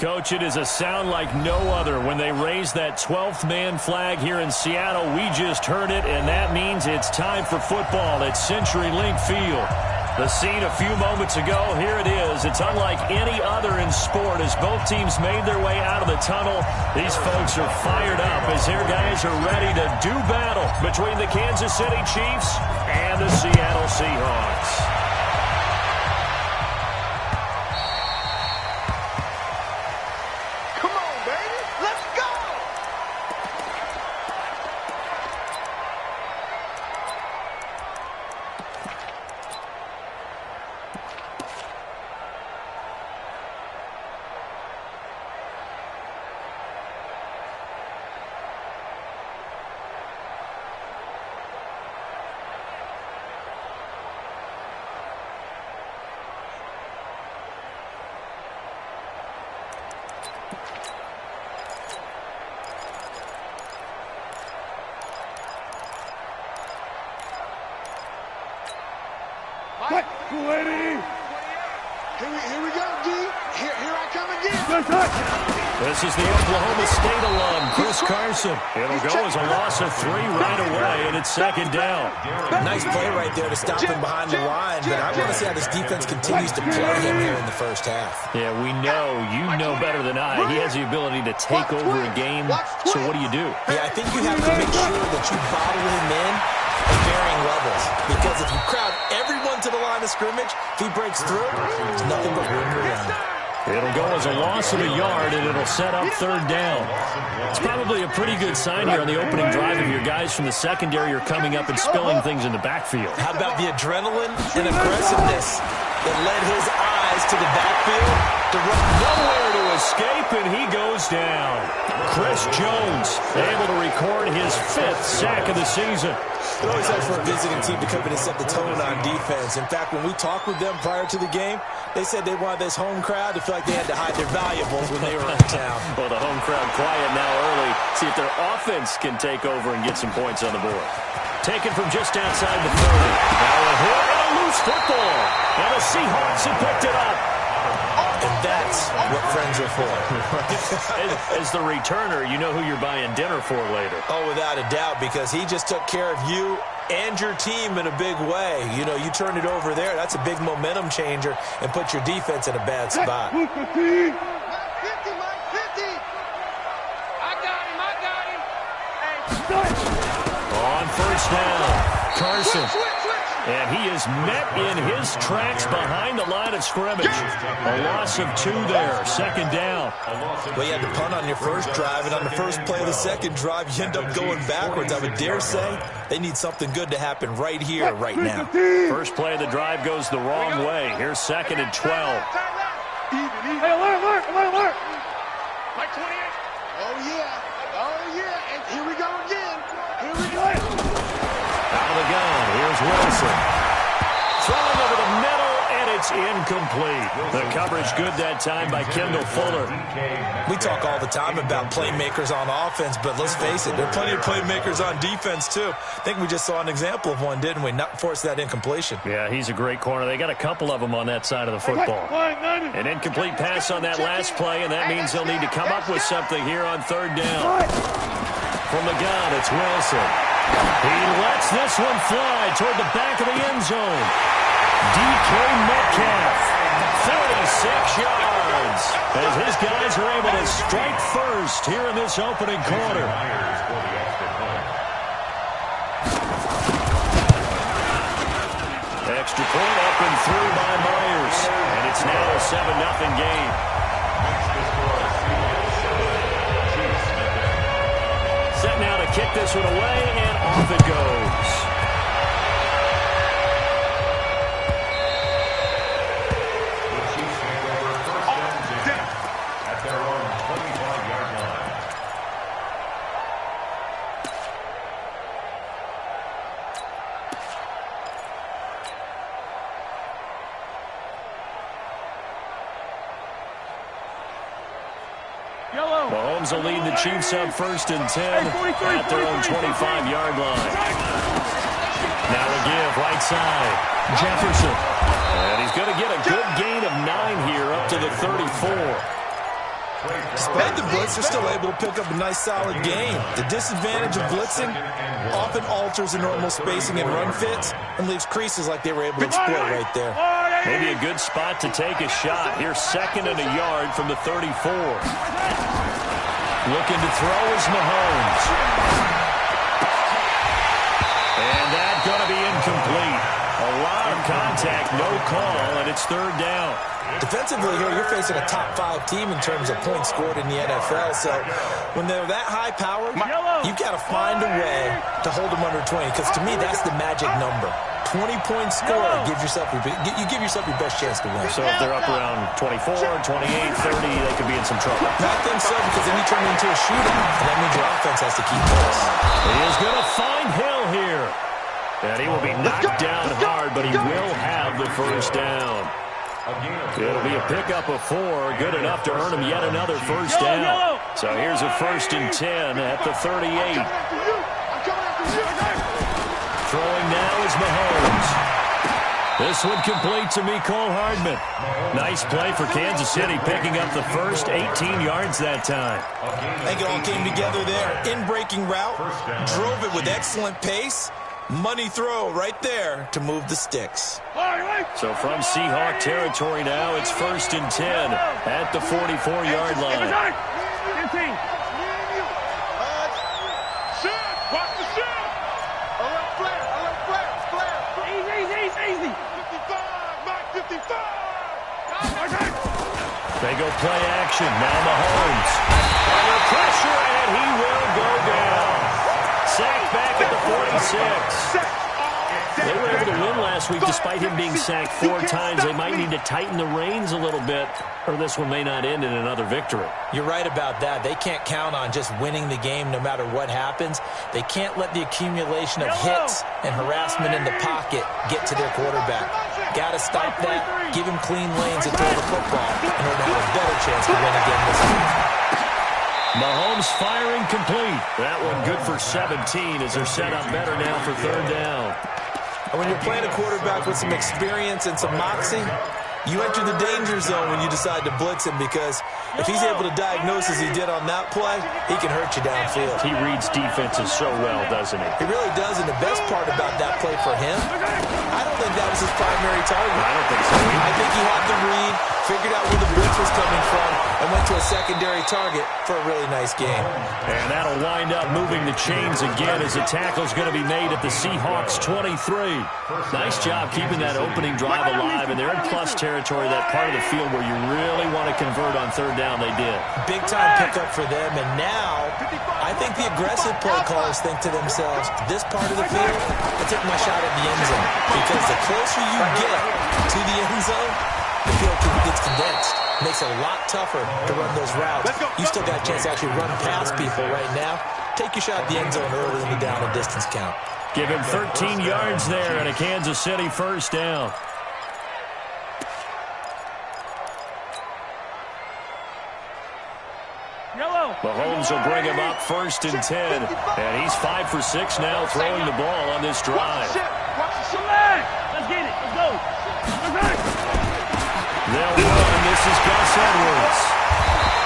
Coach, it is a sound like no other when they raise that 12th man flag here in Seattle. We just heard it, and that means it's time for football at CenturyLink Field. The scene a few moments ago, here it is. It's unlike any other in sport as both teams made their way out of the tunnel. These folks are fired up as their guys are ready to do battle between the Kansas City Chiefs and the Seattle Seahawks. Lady. Here we go, D. Here I come again. This is the Oklahoma State alum, Chris Carson. It'll go as a loss of 3 right away, and it's second down. Nice play right there to stop him behind the line, but I want to see how this defense continues to play him here in the first half. Yeah, we know. You know better than I. He has the ability to take over a game, so what do you do? Yeah, I think you have to make sure that you bottle him in at varying levels, because if you crowd everyone to the line of scrimmage, if he breaks through, there's nothing but room to run. It'll go as a loss of a yard, and it'll set up third down. It's probably a pretty good sign here on the opening drive of your guys from the secondary are coming up and spilling things in the backfield. How about the adrenaline and aggressiveness that led his eyes to the backfield to run nowhere to escape, and he goes down. Chris Jones able to record his 5th sack of the season. It always helps for a visiting team to come in and set the tone on defense. In fact, when we talked with them prior to the game, they said they wanted this home crowd to feel like they had to hide their valuables when they were in town. Well, the home crowd quiet now early. See if their offense can take over and get some points on the board. Taken from just outside the 30. Now a hit and a loose football. And the Seahawks have picked it up. And that's what friends are for. As the returner, you know who you're buying dinner for later. Oh, without a doubt, because he just took care of you and your team in a big way. You know, you turned it over there. That's a big momentum changer and put your defense in a bad spot. I got him. On first down, Carson. And he is met in his tracks behind the line of scrimmage. A loss of 2 there, second down. Well, you had to punt on your first drive, and on the first play of the second drive, you end up going backwards. I would dare say they need something good to happen right here, right now. First play of the drive goes the wrong way. Here's second and 12. Hey, alert. Mike 28. Oh, yeah. And here we go again. Out of the gun, here's Wilson. Thrown over the middle, and it's incomplete. The coverage good that time by Kendall Fuller. We talk all the time about playmakers on offense, but let's face it, there are plenty of playmakers on defense, too. I think we just saw an example of one, didn't we? Not force that incompletion. Yeah, he's a great corner. They got a couple of them on that side of the football. An incomplete pass on that last play, and that means they'll need to come up with something here on third down. From the gun, it's Wilson. He lets this one fly toward the back of the end zone. DK Metcalf, 36 yards, as his guys are able to strike first here in this opening quarter. Extra point up and through by Myers, and it's now a 7-0 game. Set now to kick this one away, and off it goes. At their own 25-yard line. Mahomes will lead the Chiefs up 1st and 10 at their own 25-yard line. Now a give right side. Jefferson. And he's going to get a good gain of 9 here up to the 34. Despite the blitz, they're still able to pick up a nice, solid gain. The disadvantage of blitzing often alters the normal spacing and run fits and leaves creases like they were able to exploit right there. Maybe a good spot to take a shot. Here's 2nd and a yard from the 34. Looking to throw is Mahomes. And that's going to be incomplete. A lot of contact, no call, and it's 3rd down. Defensively here, you're facing a top 5 team in terms of points scored in the NFL. So when they're that high-powered, you've got to find a way to hold them under 20. Because to me, that's the magic number. 20-point score gives yourself you give yourself your best chance to win. So if they're up around 24, 28, 30, they could be in some trouble. I think so, because then you turn into a shootout, and that means your offense has to keep pace. He is going to find Hill here. And he will be knocked down hard, but he will have the 1st down. It'll be a pickup of 4, good enough to earn him yet another 1st down. So here's a 1st and 10 at the 38. Throwing now is Mahomes. This one complete to Mecole Hardman. Nice play for Kansas City, picking up the first 18 yards that time. I think it all came together there. In-breaking route, drove it with excellent pace. Money throw right there to move the sticks. So from Seahawk territory now, it's 1st and 10 at the 44-yard line. They go play action. Now Mahomes. Under pressure, and he will go down. Sacked back at the 46. They were able to win last week despite him being sacked 4 times. They might need to tighten the reins a little bit, or this one may not end in another victory. You're right about that. They can't count on just winning the game no matter what happens. They can't let the accumulation of hits and harassment in the pocket get to their quarterback. Got to stop that, give him clean lanes and throw the football in order to have a better chance to win again this week. Mahomes firing complete. That one good for 17 as they're set up better now for 3rd down. And when you're playing a quarterback with some experience and some moxie, you enter the danger zone when you decide to blitz him, because if he's able to diagnose as he did on that play, he can hurt you downfield. He reads defenses so well, doesn't he? He really does, and the best part about that play for him, I don't think that was his primary target. I don't think so either. I think he had the read, figured out where the blitz was coming from, and went to a secondary target for a really nice game. And that'll wind up moving the chains again as the tackle's going to be made at the Seahawks 23. Nice job keeping that opening drive alive, and they're in plus territory, that part of the field where you really want to convert on 3rd down. They did. Big-time pickup for them, and now I think the aggressive play callers think to themselves, this part of the field, I take my shot at the end zone, because the closer you get to the end zone, the field gets condensed. Makes it a lot tougher to run those routes. You still got a chance to actually run past people right now. Take your shot at the end zone early in the down and distance count. Give him 13 yards there and a Kansas City 1st down. Mahomes will bring him up 1st and 10. And he's 5 for 6 now throwing the ball on this drive. Let's get it. Let's go. They'll run. This is Gus Edwards.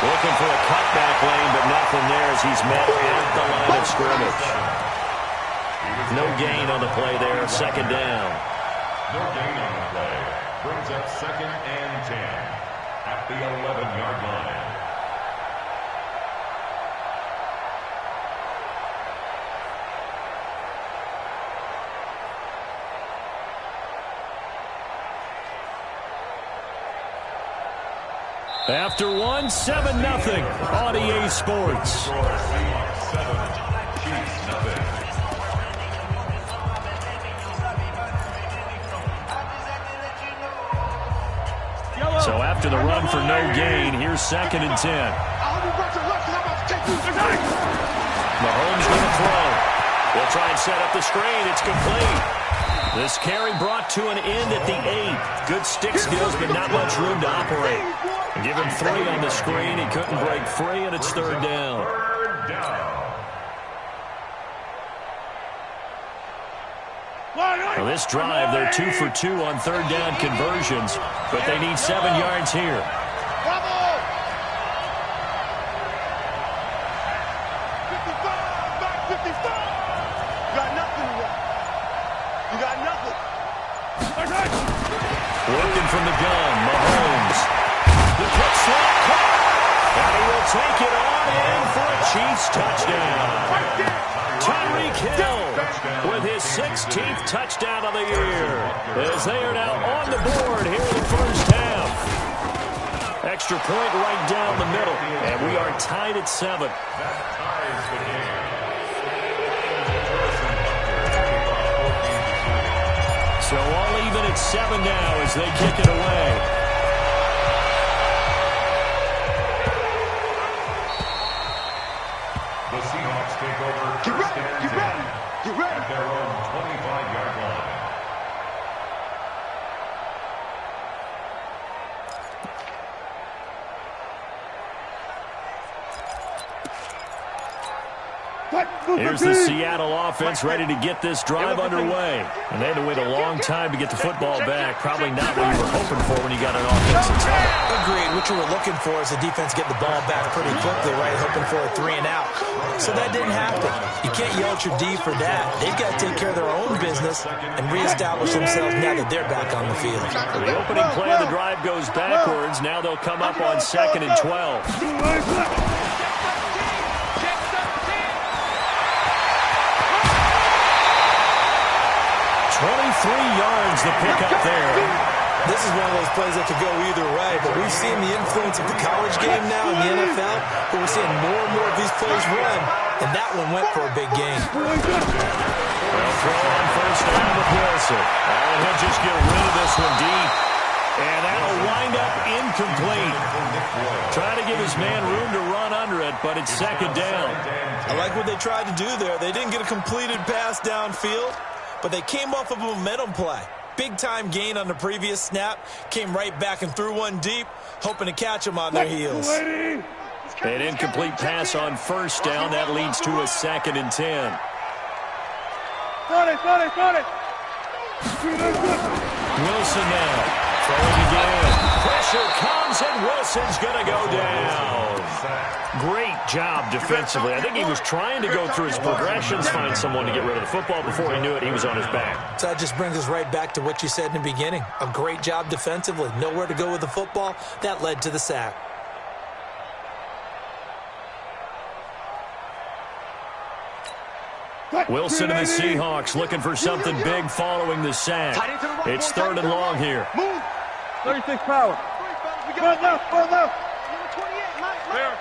Looking for a cutback lane, but nothing there as he's met at the line of scrimmage. No gain on the play there. 2nd down. No gain on the play. Brings up 2nd and 10 at the 11-yard line. After one, 7-0 on EA Sports. So after the run for no gain, here's 2nd and 10. Mahomes going to throw. They'll try and set up the screen. It's complete. This carry brought to an end at the 8. Good stick skills, but not much room to operate. Give him 3 on the screen. He couldn't break free, and it's 3rd down. Now this drive, they're 2 for 2 on 3rd down conversions, but they need 7 yards here. from the gun. Mahomes. The quick slot caught. And he will take it on in for a Chiefs touchdown. Tyreek Hill with his 16th touchdown of the year, as they are now on the board here in the first half. Extra point right down the middle, and we are tied at 7. So all even at 7 now as they kick it away. The Seahawks take over first and 10 at their own 25-yard line. Here's the Seattle offense ready to get this drive underway. And they had to wait a long time to get the football back. Probably not what you were hoping for when you got an offensive tunnel. Agreed. What you were looking for is the defense get the ball back pretty quickly, right? Hoping for a 3 and out. So that didn't happen. You can't yell at your D for that. They've got to take care of their own business and reestablish themselves now that they're back on the field. The opening play of the drive goes backwards. Now they'll come up on 2nd and 12. 23 yards the pickup there. This is one of those plays that could go either way, but we've seen the influence of the college game now in the NFL, but we're seeing more and more of these plays run, and that one went for a big gain. They'll throw on first down with Wilson. And he'll just get rid of this one deep. And that'll wind up incomplete. Trying to give his man room to run under it, but it's 2nd down. I like what they tried to do there. They didn't get a completed pass downfield, but they came off of a momentum play. Big-time gain on the previous snap. Came right back and threw one deep, hoping to catch them on their heels. An incomplete pass on first down. That leads to a 2nd and 10. Wilson now. Throwing again. Pressure comes, and Wilson's going to go down. Great job defensively. I think he was trying to go through his progressions, find someone to get rid of the football. Before he knew it, he was on his back. So that just brings us right back to what you said in the beginning. A great job defensively. Nowhere to go with the football. That led to the sack. Wilson and the Seahawks looking for something big following the sack. It's 3rd and long here. 36 power. Run left.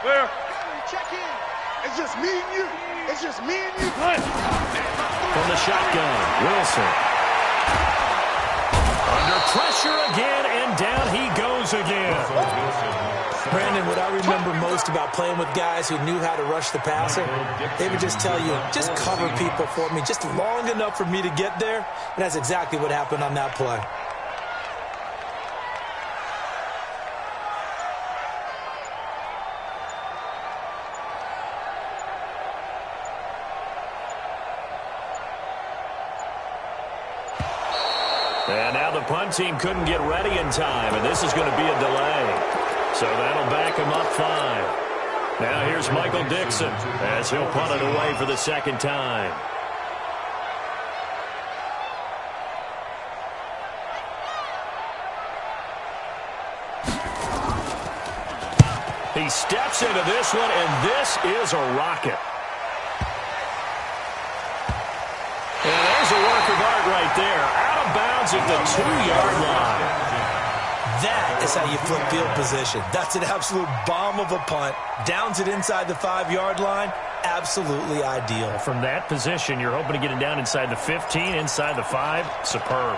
Clear. Check in. It's just me and you. It's just me and you. From the shotgun, Wilson. Under pressure again, and down he goes again. Brandon, what I remember most about playing with guys who knew how to rush the passer, they would just tell you, just cover people for me, just long enough for me to get there. And that's exactly what happened on that play. And now the punt team couldn't get ready in time, and this is going to be a delay. So that'll back him up 5. Now here's Michael Dixon as he'll punt it away for the 2nd time. He steps into this one, and this is a rocket. And there's a work of art right there. Out of bounds at the 2-yard line. That is how you flip field position. That's an absolute bomb of a punt. Downs it inside the 5-yard line. Absolutely ideal. From that position, you're hoping to get it down inside the 15, inside the 5. Superb.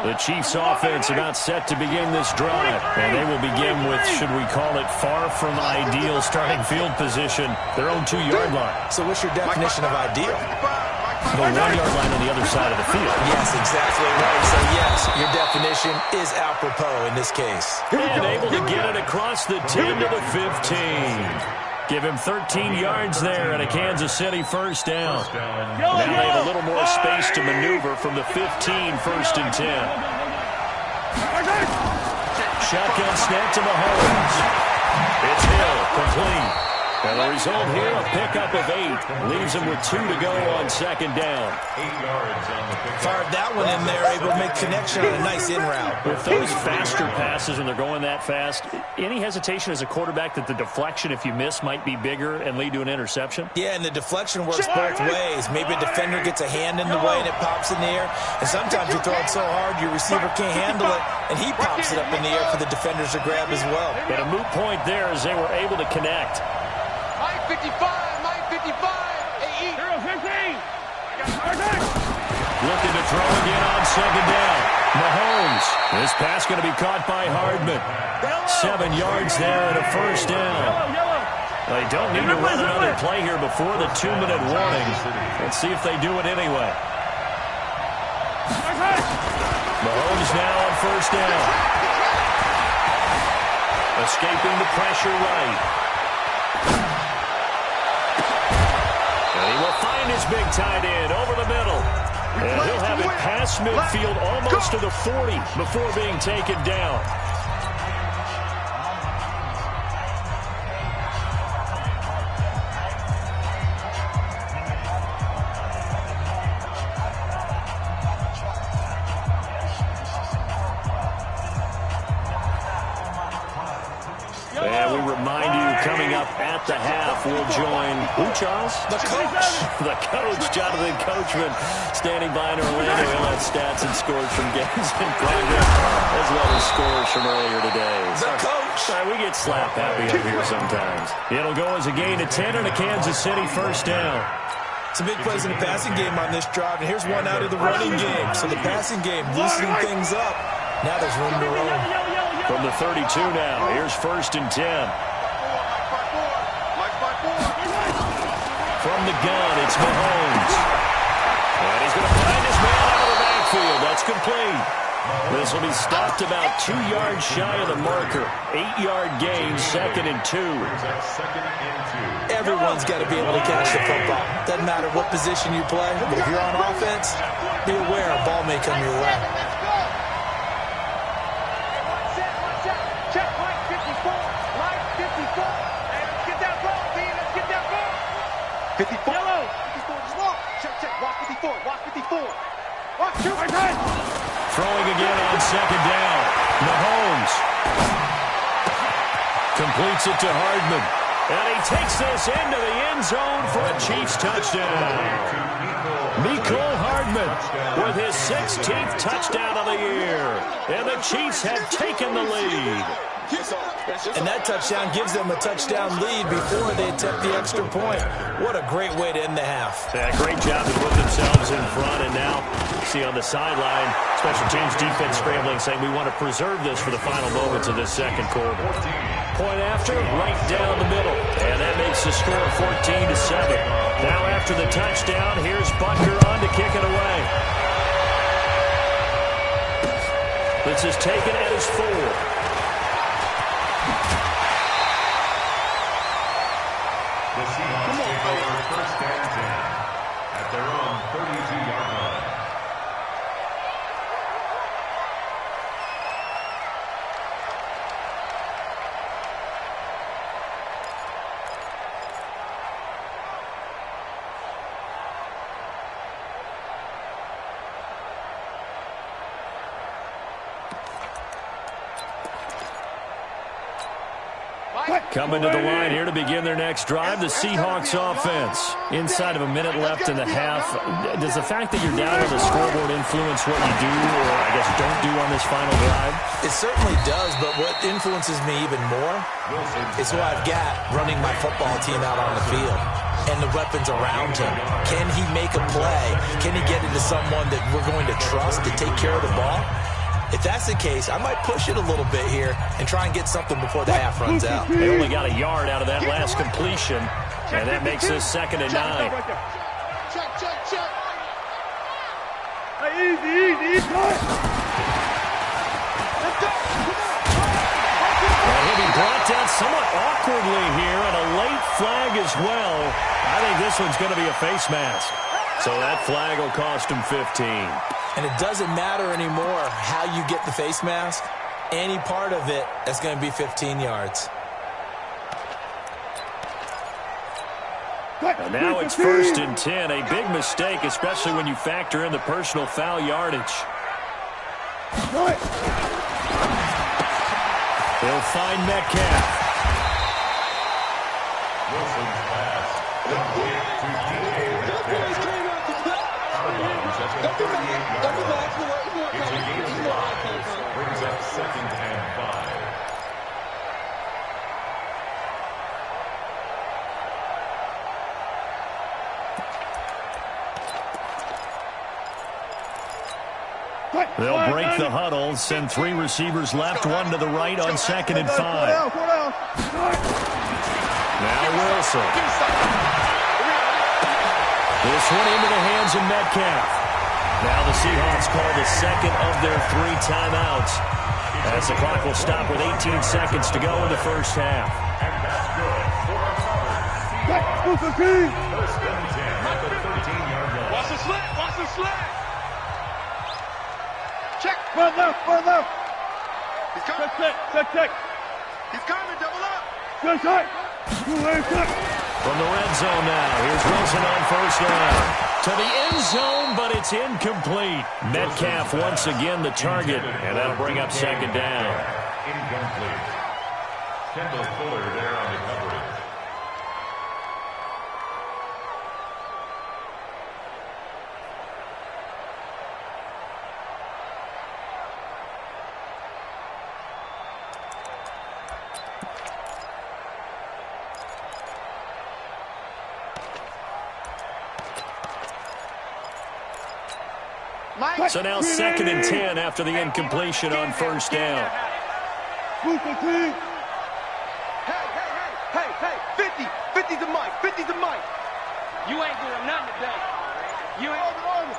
The Chiefs offense about set to begin this drive. And they will begin with, should we call it, far from ideal starting field position, their own 2-yard line. So what's your definition of ideal? The 1-yard line on the other side of the field. Yes, exactly right. So yes, your definition is apropos in this case. And able to get it across the 10 to the 15. Give him 13 yards there and a Kansas City first down. Now they have a little more space to maneuver from the 15, 1st and 10. Shotgun snap to Mahomes. It's Hill, complete. And the result here, a pickup of 8. Leaves him with 2 to go on second down. 8 yards on the pickup. Fired that one in there, able to make connection on a nice in route. With those faster passes when they're going that fast, any hesitation as a quarterback that the deflection, if you miss, might be bigger and lead to an interception? Yeah, and the deflection works both ways. Maybe a defender gets a hand in the way and it pops in the air. And sometimes you throw it so hard your receiver can't handle it, and he pops it up in the air for the defenders to grab as well. But a moot point there as they were able to connect. 55, 55, 8. 0-15. Looking to throw again on second down. Mahomes. This pass going to be caught by Hardman. 7 yards there and a first down. They don't need to run another play here before the 2-minute warning. Let's see if they do it anyway. Mahomes now on first down. Escaping the pressure right. And he will find his big tight end over the middle. And he'll have it past midfield almost to the 40 before being taken down. And we remind you, coming up at the half, we'll join who, Charles? The coach. The coach, Jonathan Coachman, standing by in Orlando. He'll have stats and scores from games in progress, as well as scores from earlier today. The coach. Sorry, we get slap happy up here sometimes. It'll go as a gain of 10 and a Kansas City first down. Some big plays in the passing game on this drive, and here's one out of the running game. So the passing game loosening things up. Now there's room to roam. From the 32 now, here's first and 10. From the gun, it's Mahomes. And he's going to find his man out of the backfield. That's complete. This will be stopped about 2 yards shy of the marker. 8-yard gain, second and 2. Everyone's got to be able to catch the football. Doesn't matter what position you play. But if you're on offense, be aware a ball may come your way. Check line 54. Line 54. Hey, let's get that ball, B. Let's get that ball. 54. Yellow. 54 is long. Check. Walk 54. Walk 54. Walk 2. Throwing again on second down. Mahomes completes it to Hardman. And he takes this into the end zone for a Chiefs touchdown. Mecole Hardman with his 16th touchdown of the year. And the Chiefs have taken the lead. And that touchdown gives them a touchdown lead before they attempt the extra point. What a great way to end the half. Yeah, great job to put themselves in front. And now, see on the sideline, special teams defense scrambling, saying we want to preserve this for the final moments of this second quarter. Point after, right down the middle. And that makes the score 14-7. Now after the touchdown, here's Butker on to kick it away. This is taken at his 4. The Seahawks take over first and 10 at their own 32-yard line. Coming to the line here to begin their next drive, the Seahawks offense. Inside of a minute left in the half, does the fact that you're down on the scoreboard influence what you do, or I guess don't do on this final drive? It certainly does, but what influences me even more is who I've got running my football team out on the field and the weapons around him. Can he make a play? Can he get into someone that we're going to trust to take care of the ball? If that's the case, I might push it a little bit here and try and get something before the half runs out. They only got a yard out of that last completion, and that makes this second and 9. Check. Hey, easy. Let's go. And he'll be brought down somewhat awkwardly here, and a late flag as well. I think this one's going to be a face mask. So that flag will cost him 15. And it doesn't matter anymore how you get the face mask. Any part of it, that's going to be 15 yards. And now it's 1st and 10. A big mistake, especially when you factor in the personal foul yardage. He'll find Metcalf. Wilson's pass. It's a gain of 5. Brings up 2nd and 5. They'll break the huddle, send 3 receivers left, 1 to the right on 2nd and 5. Now Wilson. This one into the hands of Metcalf. Now the Seahawks call the 2nd of their 3 timeouts, as the clock will stop with 18 seconds to go in the first half. And that's good for a cover. 1st and 10 at the 13-yard line. Watch the slant. Watch the slant. Check. Run left. He's coming. Check. He's coming. Double up. Good tight. From the red zone now, here's Wilson on 1st down. To the end zone, but it's incomplete. Metcalf once again the target, and that'll bring up 2nd down. Incomplete. Kendall Fuller there on the coverage. So now 2nd and 10 after the incompletion on 1st down. Hey, 50. 50's the mic. 50's the mic. You ain't doing nothing today. You ain't on.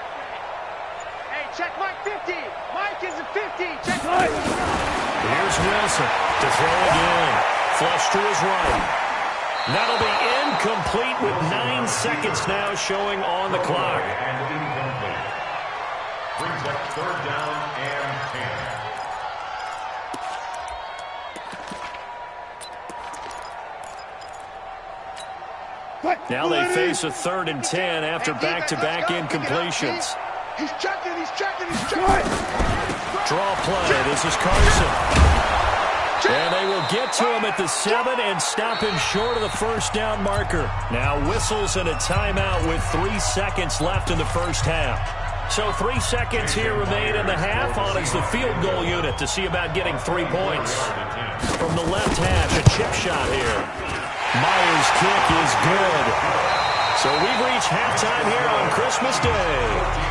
Hey, check Mike 50. Mike is a 50. Check Mike. Here's Wilson to throw again. Flush to his right. That'll be incomplete with 9 seconds now showing on the clock. And incomplete. Brings up 3rd down and 10. Now they face a 3rd and 10 after back-to-back incompletions. He's checking. Draw play. This is Carson. And they will get to him at the 7 and stop him short of the 1st down marker. Now whistles and a timeout with 3 seconds left in the first half. So 3 seconds here remain in the half. On is the field goal unit to see about getting 3 points. From the left hash, a chip shot here. Myers' kick is good. So we've reached halftime here on Christmas Day.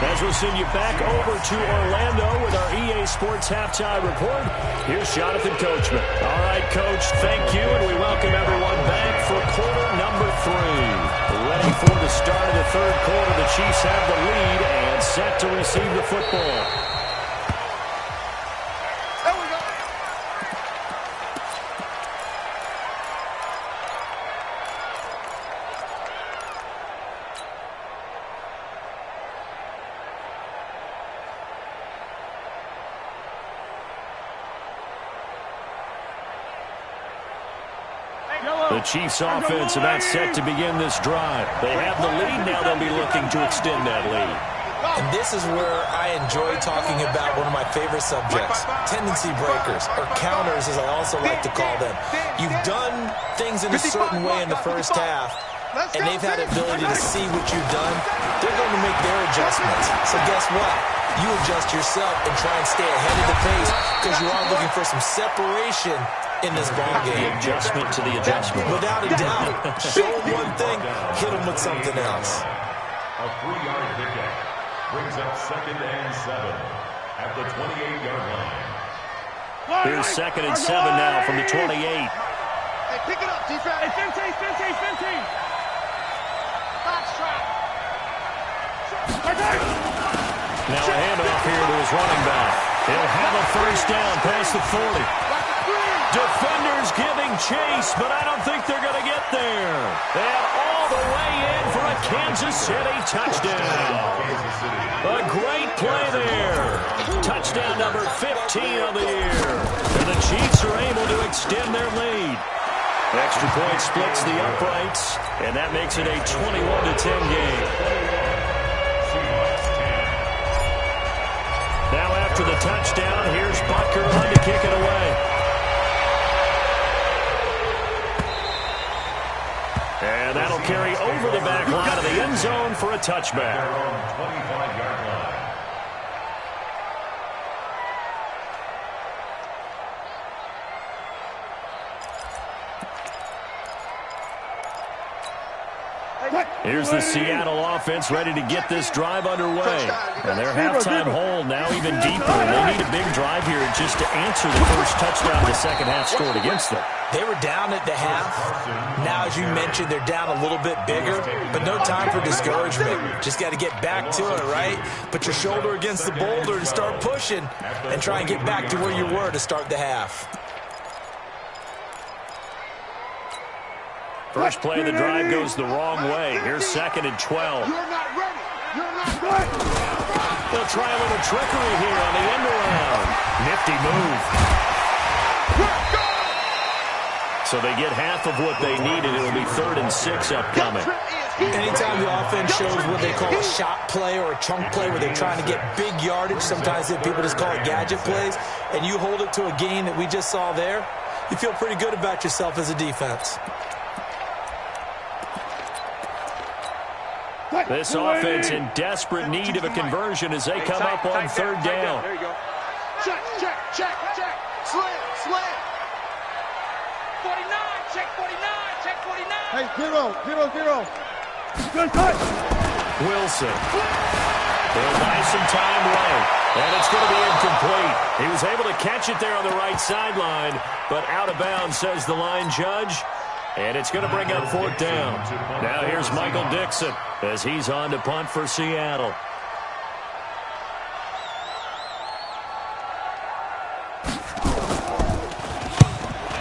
As we'll send you back over to Orlando with our EA Sports Halftime Report, here's Jonathan Coachman. All right, Coach, thank you, and we welcome everyone back for quarter number 3. Ready for the start of the 3rd quarter. The Chiefs have the lead and set to receive the football. There we go. The Chiefs offense about set to begin this drive. They have the lead. Now they'll be looking to extend that lead. And this is where I enjoy talking about one of my favorite subjects, tendency breakers, or counters as I also like to call them. You've done things in a certain way in the first half, and they've had the ability to see what you've done. They're going to make their adjustments. So guess what? You adjust yourself and try and stay ahead of the pace because you are looking for some separation in this ball game. The adjustment to the adjustment. Without a doubt. Show them one thing, hit them with something else. A 3-yard pickup brings up 2nd and 7 at the 28-yard line. Here's 2nd and 7 now from the 28. Hey, pick it up, defense. Hey, 15. Box trap. Now a handoff here to his running back. He'll have a 1st down past the 40. Defenders giving chase, but I don't think they're going to get there. And all the way in for a Kansas City touchdown. A great play there. Touchdown number 15 of the year. And the Chiefs are able to extend their lead. Extra point splits the uprights, and that makes it a 21-10 game. Now after the touchdown, here's Butker on to kick it away. And that'll carry over the back line of the end zone for a touchback. 25-yard line. Here's the Seattle offense ready to get this drive underway. And their halftime hole now even deeper. They need a big drive here just to answer the first touchdown the second half scored against them. They were down at the half. Now, as you mentioned, they're down a little bit bigger, but no time for discouragement. Just got to get back to it, right? Put your shoulder against the boulder and start pushing and try and get back to where you were to start the half. First play of the drive goes the wrong way. Here's 2nd and 12. You're not ready. You're not ready. They'll try a little trickery here on the end around. Nifty move. So they get half of what they needed. It'll be 3rd and 6 upcoming. Anytime the offense shows what they call a shot play or a chunk play where they're trying to get big yardage, sometimes people just call it gadget plays, and you hold it to a gain that we just saw there, you feel pretty good about yourself as a defense. This offense in desperate need of a conversion as they come up on 3rd down. There you go. Check. Slam. 49, check 49, check 49. Hey, 0. Good touch. Wilson. He'll buy some time late, and it's going to be incomplete. He was able to catch it there on the right sideline, but out of bounds, says the line judge. And it's going to bring up 4th down. Now here's Michael Dixon as he's on to punt for Seattle.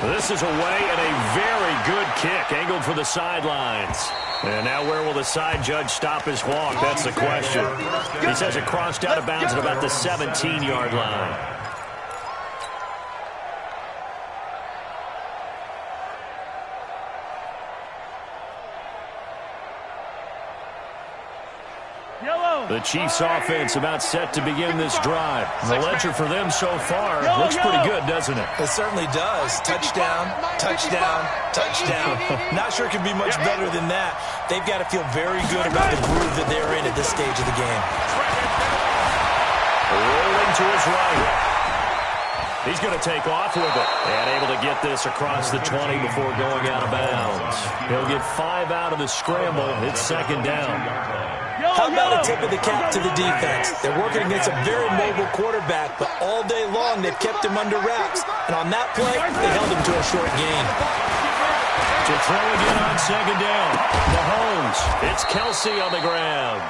This is away and a very good kick angled for the sidelines. And now where will the side judge stop his walk? That's the question. He says it crossed out of bounds at about the 17-yard line. The Chiefs offense about set to begin this drive. The ledger for them so far looks pretty good, doesn't it? It certainly does. Touchdown. Not sure it can be much better than that. They've got to feel very good about the groove that they're in at this stage of the game. Rolling to his right. He's going to take off with it. And able to get this across the 20 before going out of bounds. He'll get 5 out of the scramble. It's 2nd down. How about a tip of the cap to the defense? They're working against a very mobile quarterback, but all day long they've kept him under wraps. And on that play, they held him to a short gain. To throw again on 2nd down. Mahomes. It's Kelsey on the ground.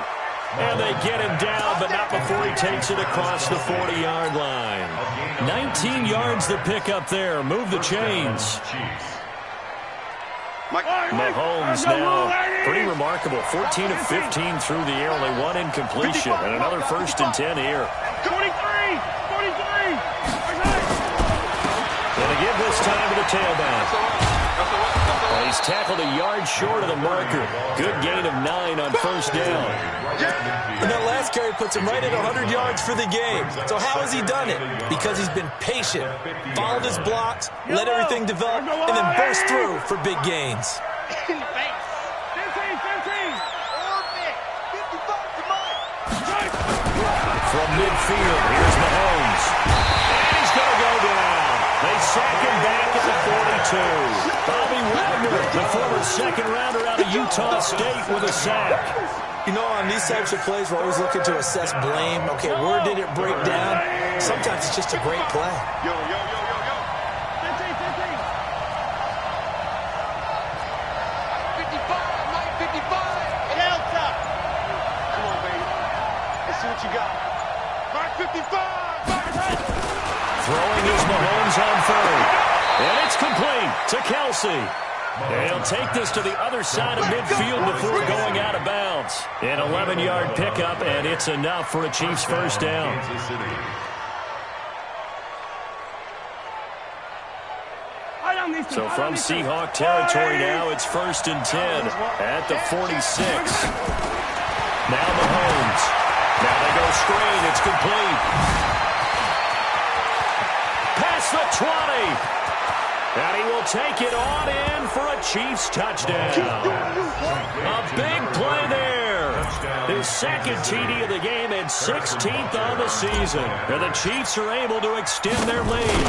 And they get him down, but not before he takes it across the 40-yard line. 19 yards to pick up there. Move the chains. Mahomes now pretty remarkable. 14 of 15 through the air, only 1 incompletion, and another 1st and 10 here. 43. Going to give this time to the tailback. Well, he's tackled a yard short of the marker. Good gain of 9 on 1st down. And that last carry puts him right at 100 yards for the game. So how has he done it? Because he's been patient, followed his blocks, let everything develop, and then burst through for big gains. 15. From midfield, here's Mahomes. And he's going to go down. They sack him back at the 42. Bobby Wagner, the former 2nd rounder out of Utah State, with a sack. You know, on these types of plays, we're always looking to assess blame. Okay, where did it break down? Sometimes it's just a great play. 15. 55, Mike, 55. Delta. Come on, baby. Let's see what you got. Mark 55. Throwing is Mahomes on 3rd. And it's complete to Kelsey. And he'll take this to the other side of midfield before going out of bounds. An 11-yard pickup, and it's enough for a Chiefs 1st down. I don't need So from Seahawk territory now, it's 1st and 10 at the 46. Now Mahomes. Now they go screen. It's complete. Past the 20. And he will take it on in for a Chiefs touchdown. A big play there. His second TD of the game and 16th on the season. And the Chiefs are able to extend their lead.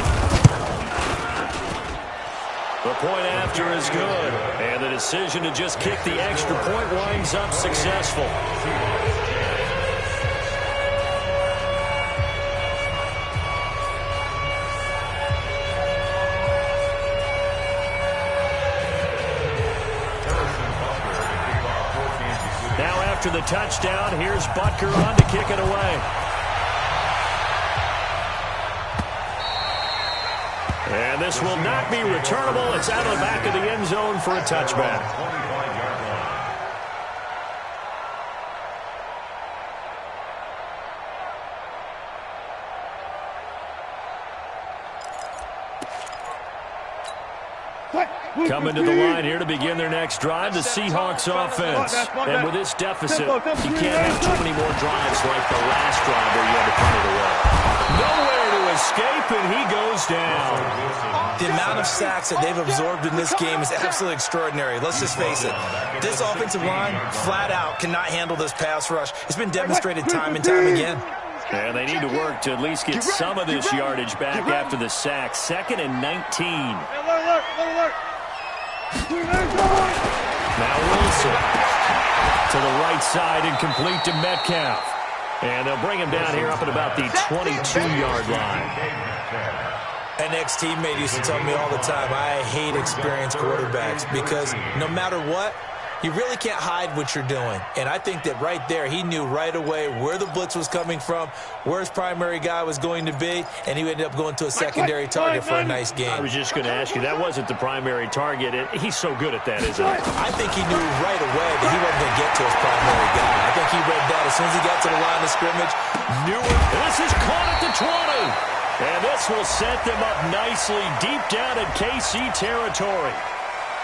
The point after is good. And the decision to just kick the extra point winds up successful. Now after the touchdown, here's Butker on to kick it away. And this will not be returnable. It's out of the back of the end zone for a touchback. Coming to the line here to begin their next drive, the Seahawks offense. And with this deficit, you can't have too many more drives like the last drive where you had to punt it away. Nowhere to escape, and he goes down. The amount of sacks that they've absorbed in this game is absolutely extraordinary. Let's just face it. This offensive line, flat out, cannot handle this pass rush. It's been demonstrated time and time again. And they need to work to at least get some of this yardage back after the sack. 2nd and 19. Now Wilson to the right side and complete to Metcalf. And they'll bring him down here up at about the 22-yard line. An ex-teammate used to tell me all the time, I hate experienced quarterbacks because no matter what, you really can't hide what you're doing. And I think that right there, he knew right away where the blitz was coming from, where his primary guy was going to be, and he ended up going to a secondary target for a nice game. I was just going to ask you, that wasn't the primary target. He's so good at that, isn't he? I think he knew right away that he wasn't going to get to his primary guy. I think he read that as soon as he got to the line of scrimmage, knew it. This is caught at the 20. And this will set them up nicely deep down in KC territory.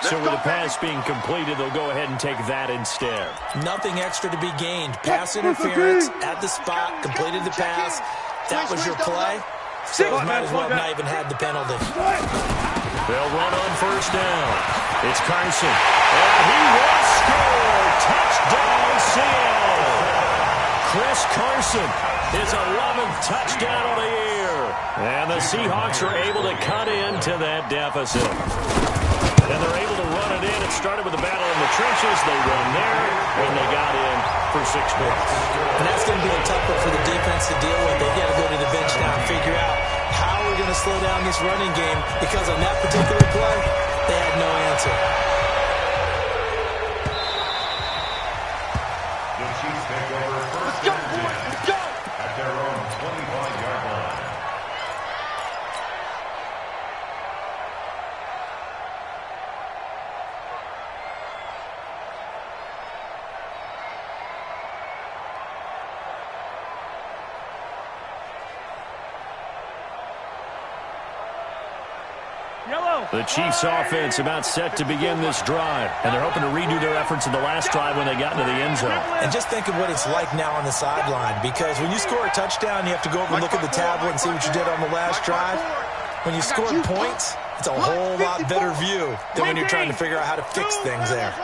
So with the pass being completed, they'll go ahead and take that instead. Nothing extra to be gained. Pass interference at the spot, completed the pass. That was your play. So might as well have not even had the penalty. They'll run on 1st down. It's Carson. And he will score. Touchdown, Seattle. Chris Carson, his 11th touchdown of the year. And the Seahawks are able to cut into that deficit. And they're able to run it in. It started with a battle in the trenches. They run there, and they got in for 6 points. And that's going to be a tough one for the defense to deal with. They've got to go to the bench now and figure out how we're going to slow down this running game because on that particular play, they had no answer. The Chiefs take over 1st and 10 at their own 25-yard line. The Chiefs offense about set to begin this drive. And they're hoping to redo their efforts in the last drive when they got into the end zone. And just think of what it's like now on the sideline. Because when you score a touchdown, you have to go over and look at the tablet and see what you did on the last drive. When you score points, it's a whole lot better view than when you're trying to figure out how to fix things there.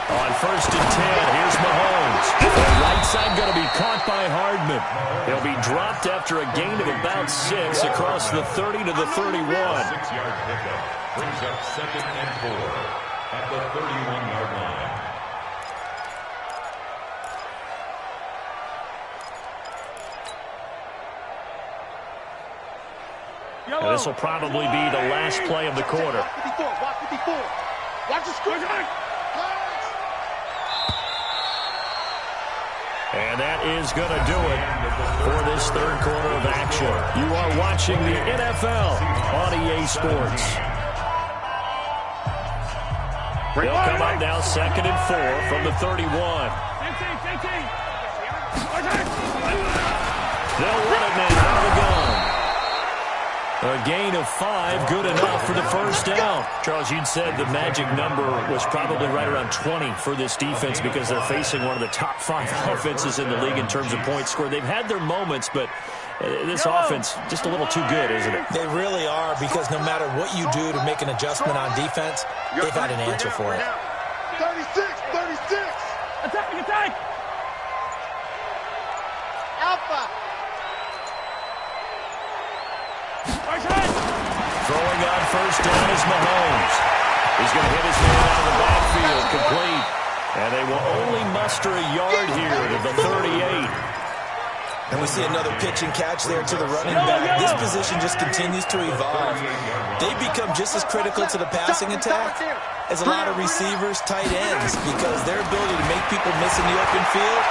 On 1st and 10, here's Mahomes. The right side going to be caught by Hardman. He'll be dropped after a gain of about 6 across the 30 to the 31. 6-yard pickup brings up 2nd and 4 at the 31-yard line. And this will probably be the last play of the quarter. Watch the score. And that is going to do it for this 3rd quarter of action. You are watching the NFL on EA Sports. They'll come up now 2nd and 4 from the 31. They'll run it now out of the gun. A gain of 5, good enough for the first down. Charles, you'd said the magic number was probably right around 20 for this defense because they're facing one of the top 5 offenses in the league in terms of points scored. They've had their moments, but this offense just a little too good, isn't it? They really are, because no matter what you do to make an adjustment on defense, they've had an answer for it. 36. Attack. Alpha. Throwing on first down is Mahomes. He's going to hit his man out of the backfield, complete. And they will only muster a yard here to the 38. And we see another pitch and catch there to the running back. This position just continues to evolve. They become just as critical to the passing attack as a lot of receivers, tight ends, because their ability to make people miss in the open field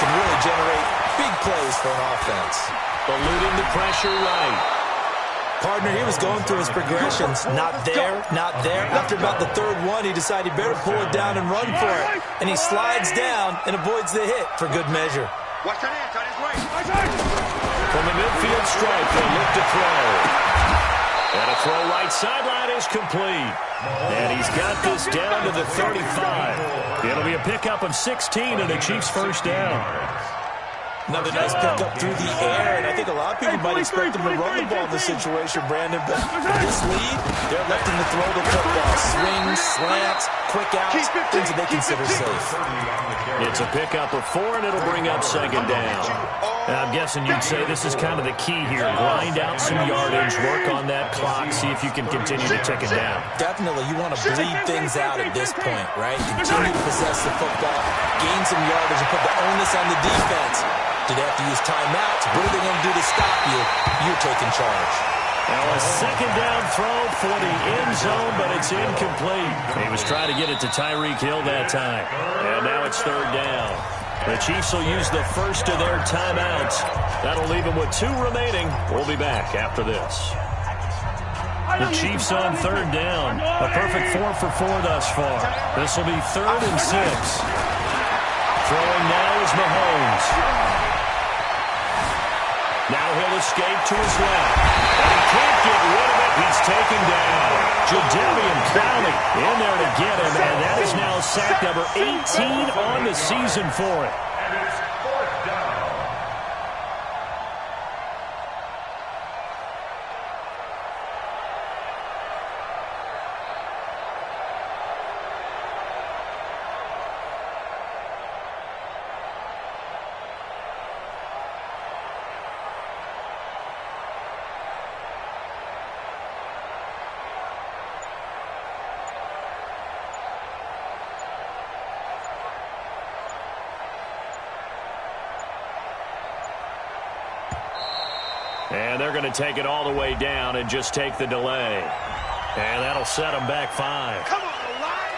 can really generate big plays for an offense. Eluding the pressure right. Partner, he was going through his progressions. Not there, not there. After about the third one, he decided he better pull it down and run for it. And he slides down and avoids the hit for good measure. Watch that hands on his right. From the midfield stripe, they look to throw. And a throw right sideline is complete. And he's got this down to the 35. It'll be a pickup of 16 and a Chiefs first down. Another nice pickup through the air, and I think a lot of people might expect him to run the ball in this situation, Brandon, but for this lead, they're electing to throw the football. Swings, slants, quick outs, things that they consider safe. It's a pickup of 4, and it'll bring up second down. Now, I'm guessing you'd say this is kind of the key here. Grind out some yardage, work on that clock, see if you can continue to tick it down. Definitely, you want to bleed things out at this point, right? Continue to possess the football, gain some yardage, and put the onus on the defense. Do they have to use timeouts? What are they going to do to stop you? You're taking charge. Now a second down throw for the end zone, but it's incomplete. He was trying to get it to Tyreek Hill that time. And now it's third down. The Chiefs will use the first of their timeouts. That'll leave them with 2 remaining. We'll be back after this. The Chiefs on third down. A perfect 4 for 4 thus far. This will be 3rd and 6. Throwing now is Mahomes. Now he'll escape to his left. And he can't get rid of it. He's taken down. Jadeveon Clowney in there to get him. And that is now sack number 18 on the season for it. And it's 4th down. And they're going to take it all the way down and just take the delay. And that'll set them back 5. Come on, Line.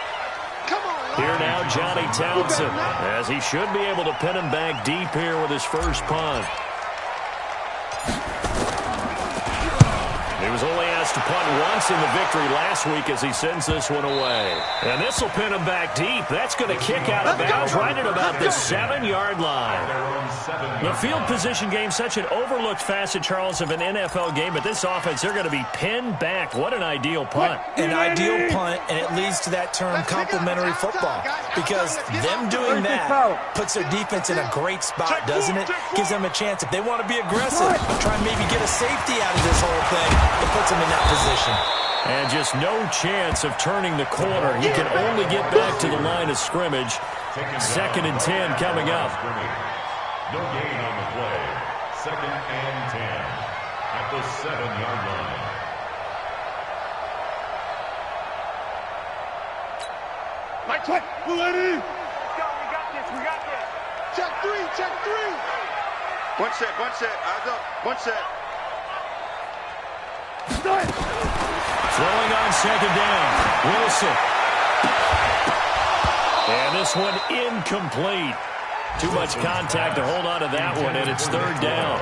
Come on, Line. Here now, Johnny Townsend, as he should be able to pin him back deep here with his first punt. He was only asked to punt once in the victory last week as he sends this one away. And this will pin him back deep. That's going to kick out of bounds right at about the 7-yard line. The field position game, such an overlooked facet, Charles, of an NFL game, but this offense, they're going to be pinned back. What an ideal punt. An ideal punt, and it leads to that term complementary football, because them doing that puts their defense in a great spot, doesn't it? Gives them a chance. If they want to be aggressive, try and maybe get a safety out of this whole thing, it puts them in that position. And just no chance of turning the corner. He can only get back to the line of scrimmage. 2nd and 10 coming up. No gain on the play. 2nd and 10 at the 7-yard line. Mike, quick. Ready? We got this. Check 3. One set. Eyes up. One set. Throwing on second down. Wilson. And this one incomplete. Too much contact to hold on to that one, and it's 3rd down.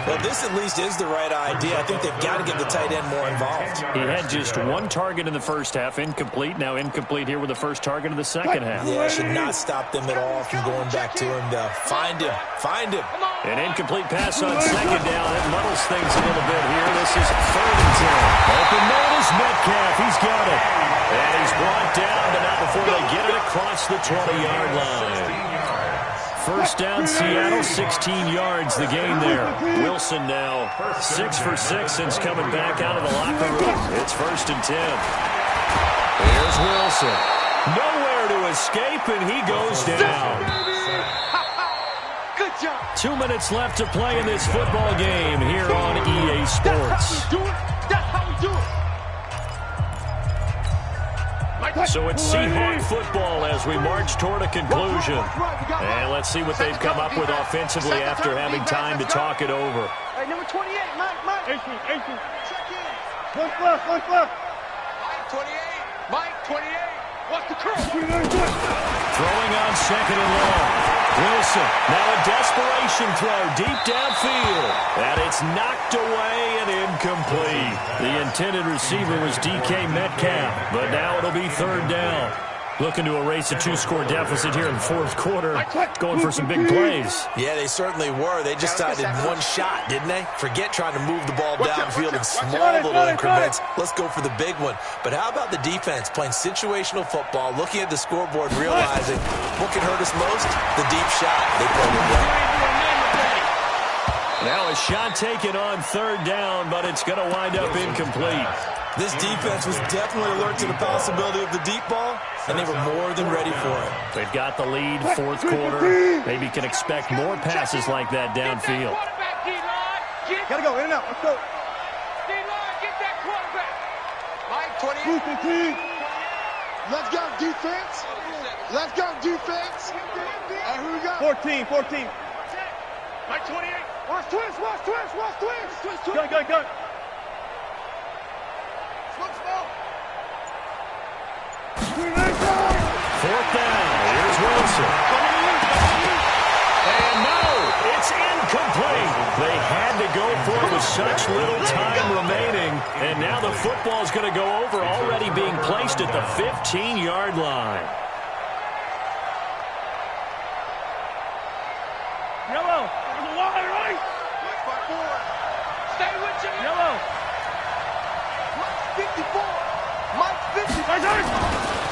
Well, this at least is the right idea. I think they've got to get the tight end more involved. He had just 1 target in the first half, incomplete. Now incomplete here with the first target of the second half. Yeah, should not stop them at all from going back to him. Find him. An incomplete pass on second down. It muddles things a little bit here. This is 3rd and 10. Open man is Metcalf. He's got it. And he's brought down, but not before they get it across the 20-yard line. First down, Seattle, 16 yards the gain there. Wilson now 6 for 6 since coming back out of the locker room. It's 1st and 10. Here's Wilson. Nowhere to escape, and he goes down. Good job. 2 minutes left to play in this football game here on EA Sports. That's how we do it. So it's Seahawk football as we march toward a conclusion. And let's see what they've come up with offensively after having time to talk it over. Hey, number 28, Mike. 18. Check in. One left. Mike 28. Mike 28. Watch the curl. Throwing on 2nd and long. Wilson, now a desperation throw deep downfield. And it's knocked away and incomplete. The intended receiver was DK Metcalf, but now it'll be 3rd down. Looking to erase a 2-score deficit here in the 4th quarter. Going for some big plays. Yeah, they certainly were. They just decided one shot, didn't they? Forget trying to move the ball downfield in small little increments. Let's go for the big one. But how about the defense playing situational football, looking at the scoreboard, realizing what can hurt us most? The deep shot. They played it well. Now a shot taken on 3rd down, but it's going to wind up incomplete. This defense was definitely alert to the possibility of the deep ball, and they were more than ready for it. They've got the lead, 4th quarter. Maybe can expect more passes like that downfield. Gotta go, in and out. Let's go. Get that quarterback. Mike 28. Let's go defense. Let's go defense. And who we got? 14. Mike 28. Watch twist. Go. Fourth down. Here's Wilson. And no, it's incomplete. They had to go for it with such little time remaining. And now the football's going to go over, already being placed at the 15-yard line. Yellow. There's a wide right. Stay with you. Yellow. Mike 54. Mike 54.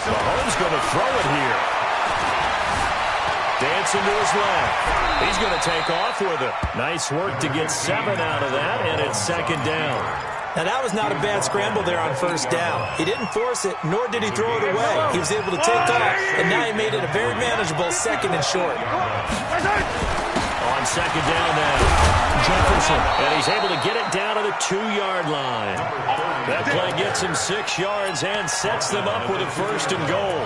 Mahomes going to throw it here. Dancing to his left. He's going to take off with it. Nice work to get 7 out of that, and it's 2nd down. Now, that was not a bad scramble there on 1st down. He didn't force it, nor did he throw it away. He was able to take off, and now he made it a very manageable 2nd and short. On 2nd down now, Jefferson, and he's able to get it down to the 2-yard line. That play gets him 6 yards and sets them up with a 1st and goal.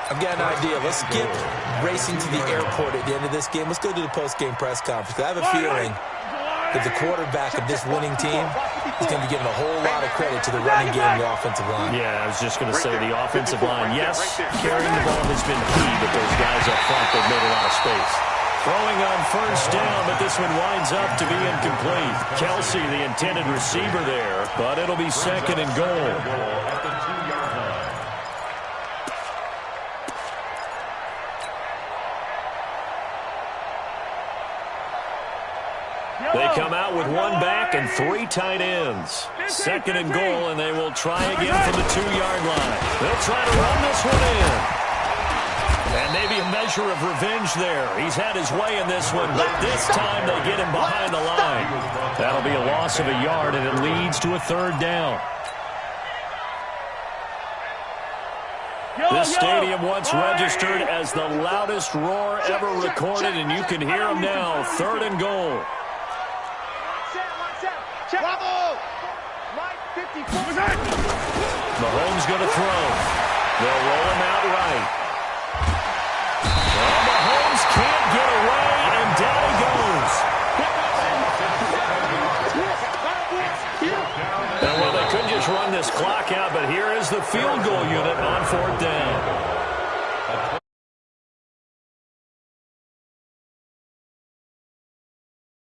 I've got an idea. Let's skip racing to the airport at the end of this game. Let's go to the post-game press conference. I have a feeling that the quarterback of this winning team is going to be giving a whole lot of credit to the running game and the offensive line. Yeah, I was just going to say the offensive line, yes, carrying the ball has been key, but those guys up front, they've made a lot of space. Throwing on 1st down, but this one winds up to be incomplete. Kelsey, the intended receiver there, but it'll be 2nd and goal. They come out with 1 back and 3 tight ends. 2nd and goal, and they will try again from the 2-yard line. They'll try to run this one in. And maybe a measure of revenge there. He's had his way in this one, but this time they get him behind the line. That'll be a loss of a yard, and it leads to a 3rd down. This stadium once registered as the loudest roar ever recorded, and you can hear him now. 3rd and goal. Bravo! Mike 54. Mahomes going to throw. They'll roll him out right. Well, Mahomes can't get away, and down he goes. And well, they could just run this clock out, but here is the field goal unit on 4th down.